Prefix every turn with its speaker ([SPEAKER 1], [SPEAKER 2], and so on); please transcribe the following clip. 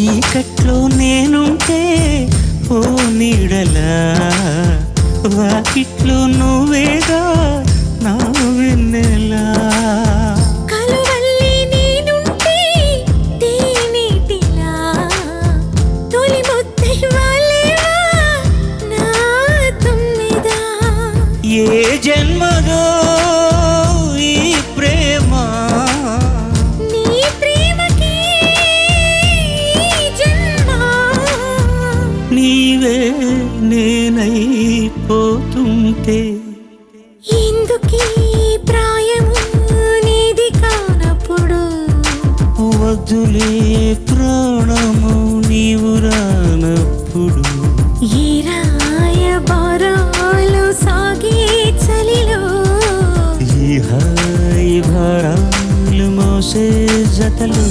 [SPEAKER 1] చీకట్లో నేనుంటే ఓ నీడలా, వాకిట్లో నువ్వేగా నా వెన్నెలా.
[SPEAKER 2] కలువల్లి నేనుంటే తేనెటిలా, తొలి ముద్దై వాలేవా నా తుమ్మెదా.
[SPEAKER 1] ఏ జన్మదో ఈ ప్రేమ,
[SPEAKER 2] నీ ప్రేమకి ఈ జన్మ.
[SPEAKER 1] నీవే నేనైపోతుంటే
[SPEAKER 2] ఎందుకీ ప్రాయము నీది కానప్పుడు,
[SPEAKER 1] వద్దులే ప్రాణము నీవు రానప్పుడు.
[SPEAKER 2] ఈ రాయబారాలు సాగే చలిలో,
[SPEAKER 1] ఈ హాయి భారాలు మోసే జతలు